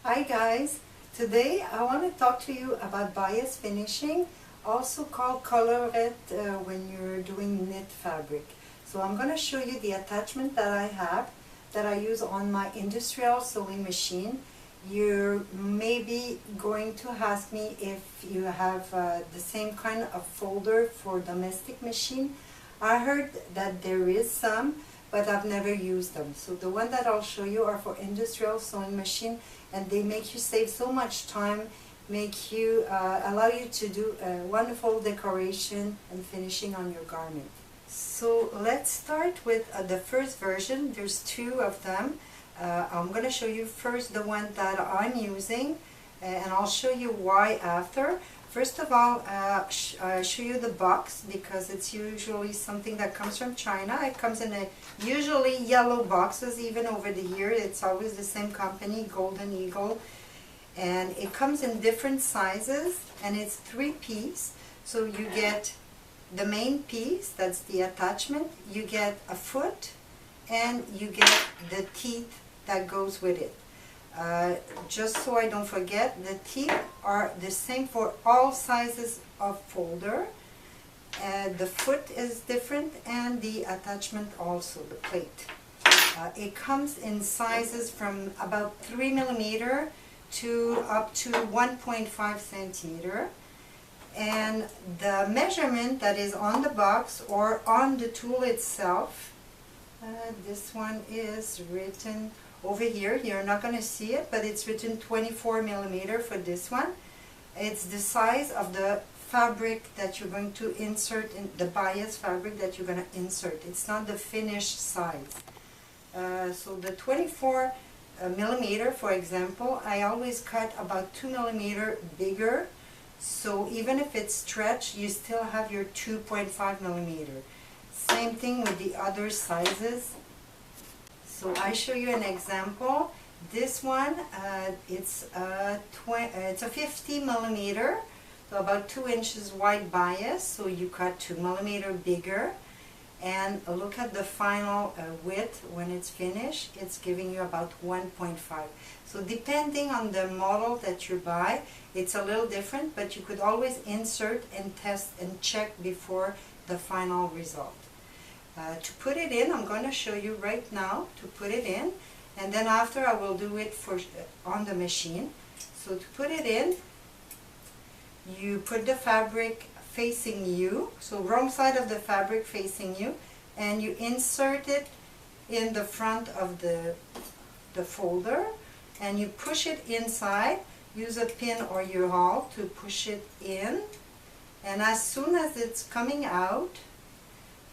Hi guys, today I want to talk to you about bias finishing, also called colorette when you're doing knit fabric. So I'm going to show you the attachment that I have that I use on my industrial sewing machine. You're maybe going to ask me if you have the same kind of folder for domestic machine. I heard that there is some, but I've never used them. So the one that I'll show you are for industrial sewing machine, and they make you save so much time, make you allow you to do a wonderful decoration and finishing on your garment. So let's start with the first version. There's two of them. I'm going to show you first the one that I'm using, and I'll show you why after. First of all, I'll show you the box, because it's usually something that comes from China. It comes in a usually yellow boxes. Even over the year, it's always the same company, Golden Eagle, and it comes in different sizes, and it's 3-piece. So you get the main piece, that's the attachment, you get a foot, and you get the teeth that goes with it. Just so I don't forget, the teeth are the same for all sizes of folder. The foot is different, and the attachment also, the plate. It comes in sizes from about 3 millimeter to up to 1.5 centimeter. And the measurement that is on the box or on the tool itself, this one is written over here. You're not going to see it, but it's written 24 millimeter for this one. It's the size of the fabric that you're going to insert, in the bias fabric that you're going to insert. It's not the finished size. So the 24 millimeter, for example, I always cut about 2 millimeter bigger. So even if it's stretched, you still have your 2.5 millimeter. Same thing with the other sizes. So I show you an example. This one, it's a 50 millimeter, so about 2 inches wide bias. So you cut 2 millimeter bigger, and look at the final width when it's finished. It's giving you about 1.5. So depending on the model that you buy, it's a little different, but you could always insert and test and check before the final result. To put it in, I'm going to show you right now to put it in, and then after I will do it for on the machine. So to put it in, you put the fabric facing you, so wrong side of the fabric facing you, and you insert it in the front of the folder, and you push it inside. Use a pin or your awl to push it in, and as soon as it's coming out,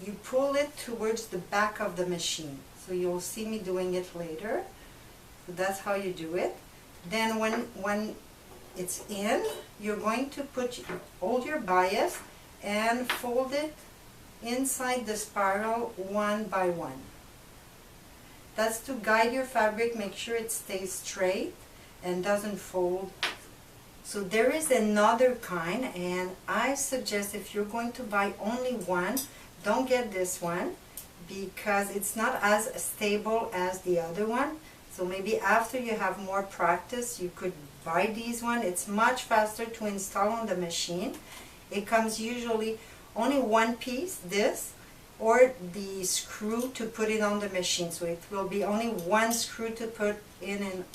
you pull it towards the back of the machine. So you'll see me doing it later. So that's how you do it. Then when it's in, you're going to hold your bias and fold it inside the spiral one by one. That's to guide your fabric, make sure it stays straight and doesn't fold. So there is another kind, and I suggest if you're going to buy only one, don't get this one, because it's not as stable as the other one. So maybe after you have more practice, you could buy these one. It's much faster to install on the machine. It comes usually only one piece, this, or the screw to put it on the machine. So it will be only one screw to put in and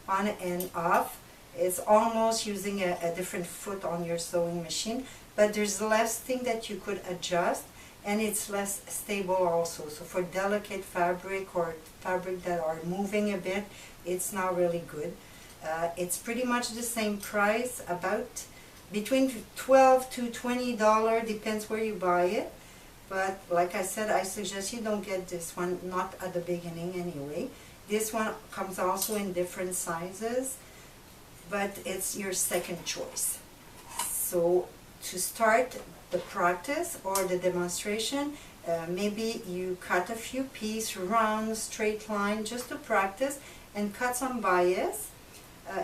on and off. It's almost using a different foot on your sewing machine, but there's less thing that you could adjust, and it's less stable also. So for delicate fabric or fabric that are moving a bit, it's not really good. It's pretty much the same price, about between $12 to $20, depends where you buy it. But like I said, I suggest you don't get this one, not at the beginning anyway. This one comes also in different sizes, but it's your second choice. So to start the practice or the demonstration, maybe you cut a few pieces, round, straight line, just to practice, and cut some bias.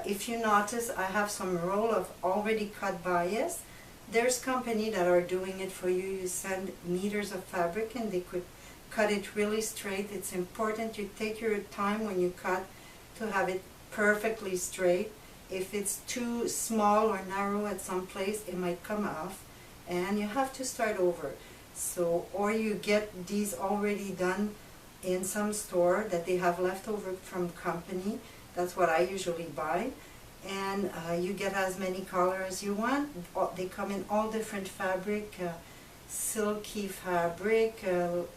If you notice, I have some roll of already cut bias. There's company that are doing it for you. You send meters of fabric and they could cut it really straight. It's important you take your time when you cut to have it perfectly straight. If it's too small or narrow at some place, it might come off and you have to start over. So, or you get these already done in some store that they have leftover from company. That's what I usually buy. And you get as many colors as you want. They come in all different fabric, silky fabric,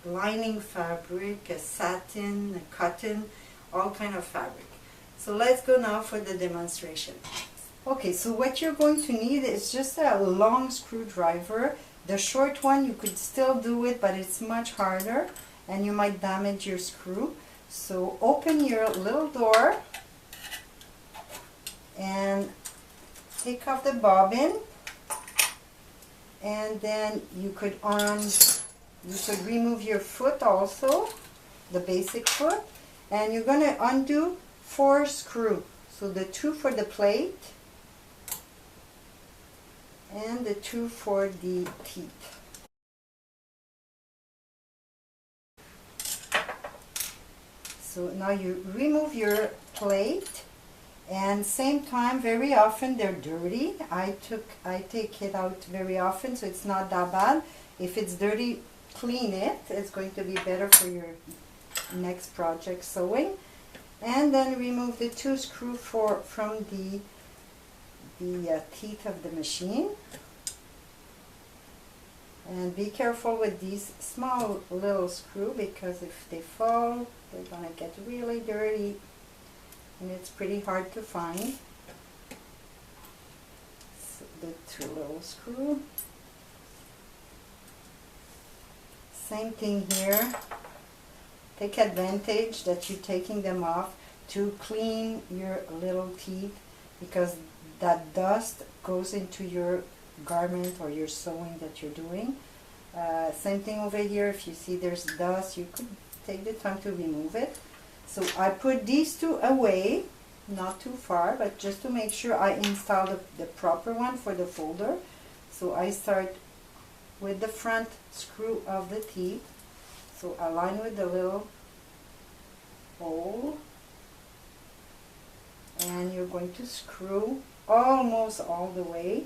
lining fabric, satin, cotton, all kind of fabric. So let's go now for the demonstration. Okay, so what you're going to need is just a long screwdriver. The short one, you could still do it, but it's much harder and you might damage your screw. So open your little door and take off the bobbin, and then you could remove your foot also, the basic foot, and you're going to undo 4 screws. So the 2 for the plate and the 2 for the teeth. So now you remove your plate, and same time, very often they're dirty. I take it out very often, so it's not that bad. If it's dirty, clean it. It's going to be better for your next project sewing. And then remove the 2 screws from the teeth of the machine. And be careful with these small little screws, because if they fall, they're gonna get really dirty and it's pretty hard to find. So the 2 little screws. Same thing here. Take advantage that you're taking them off to clean your little teeth, because that dust goes into your garment or your sewing that you're doing. Same thing over here. If you see there's dust, you could take the time to remove it. So I put these 2 away, not too far, but just to make sure I install the proper one for the folder. So I start with the front screw of the teeth. So align with the little hole, and you're going to screw almost all the way,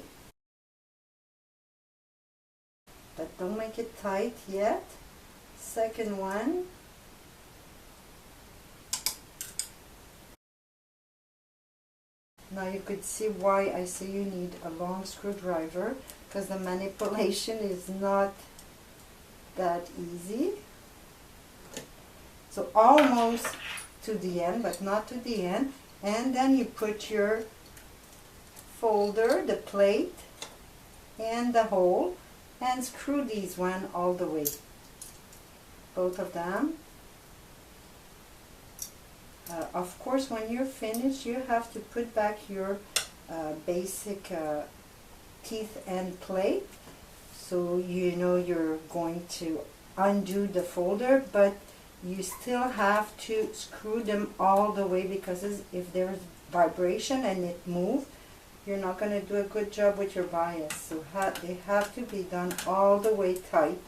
but don't make it tight yet. Second one. Now you could see why I say you need a long screwdriver, because the manipulation is not that easy. So almost to the end, but not to the end. And then you put your folder, the plate, and the hole, and screw these one all the way. Both of them. Of course, when you're finished, you have to put back your basic teeth and plate. So you know you're going to undo the folder, but you still have to screw them all the way, because if there's vibration and it moves, you're not going to do a good job with your bias. So they have to be done all the way tight.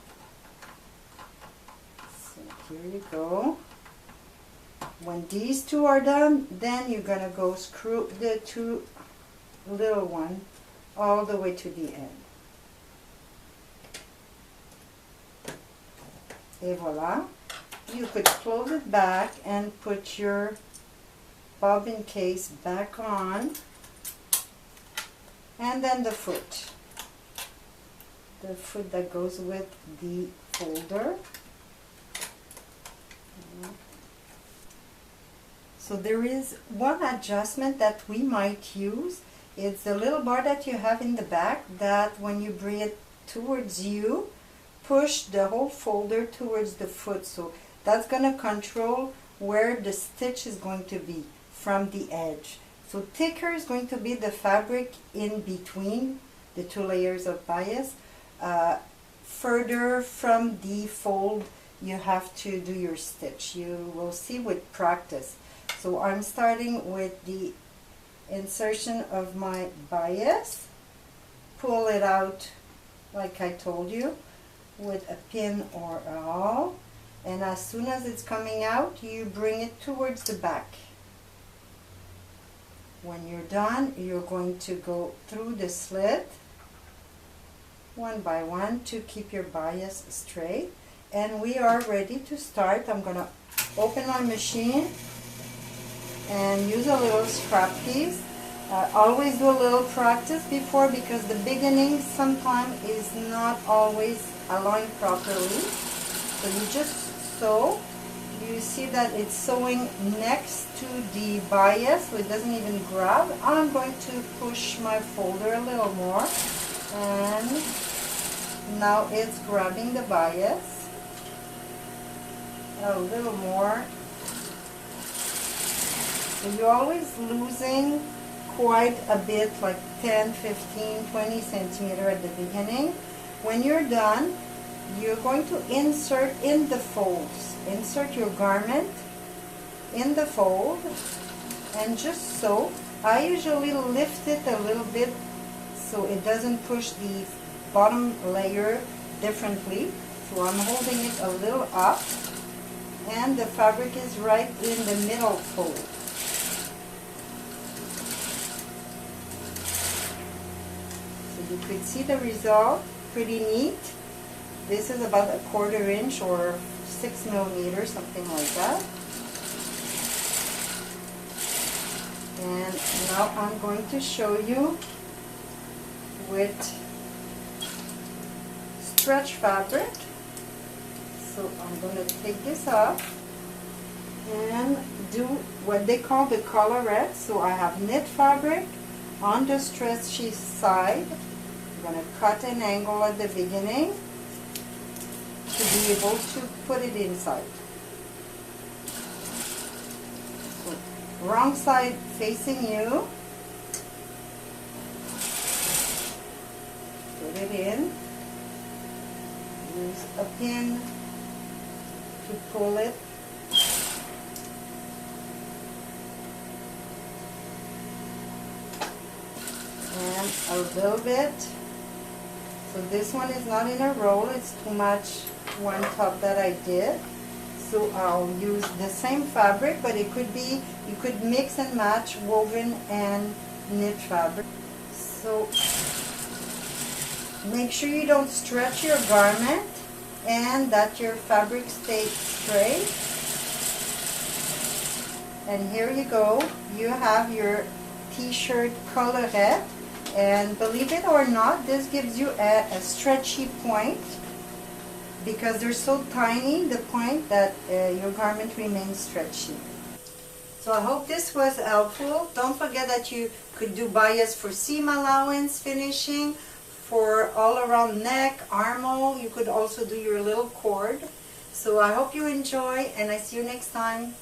So here you go. When these 2 are done, then you're going to go screw the 2 little ones all the way to the end. Et voila. You could close it back and put your bobbin case back on, and then the foot that goes with the folder. So there is one adjustment that we might use. It's the little bar that you have in the back, that when you bring it towards you, push the whole folder towards the foot. So that's going to control where the stitch is going to be from the edge. So thicker is going to be the fabric in between the 2 layers of bias. Further from the fold, you have to do your stitch. You will see with practice. So I'm starting with the insertion of my bias. Pull it out like I told you, with a pin or a awl, and as soon as it's coming out, you bring it towards the back. When you're done, you're going to go through the slit one by one to keep your bias straight. And we are ready to start. I'm going to open my machine and use a little scrap piece. Always do a little practice before, because the beginning sometimes is not always aligned properly. So you just sew. You see that it's sewing next to the bias, so it doesn't even grab. I'm going to push my folder a little more, and now it's grabbing the bias a little more. So you're always losing quite a bit, like 10, 15, 20 centimeter at the beginning. When you're done, you're going to insert in the folds. Insert your garment in the fold and just sew. I usually lift it a little bit so it doesn't push the bottom layer differently. So I'm holding it a little up, and the fabric is right in the middle fold. You could see the result, pretty neat. This is about 1/4 inch or 6 millimeters, something like that. And now I'm going to show you with stretch fabric. So I'm going to take this off and do what they call the collarette. So I have knit fabric on the stretchy side. I'm going to cut an angle at the beginning to be able to put it inside. So, wrong side facing you. Put it in. Use a pin to pull it. And a little bit. So this one is not in a roll, it's too much one top that I did. So I'll use the same fabric, but it could be, you could mix and match woven and knit fabric. So make sure you don't stretch your garment and that your fabric stays straight. And here you go, you have your t-shirt collarette. And believe it or not, this gives you a stretchy point, because they're so tiny, the point, that your garment remains stretchy. So I hope this was helpful. Don't forget that you could do bias for seam allowance finishing, for all around neck, armhole. You could also do your little cord. So I hope you enjoy, and I see you next time.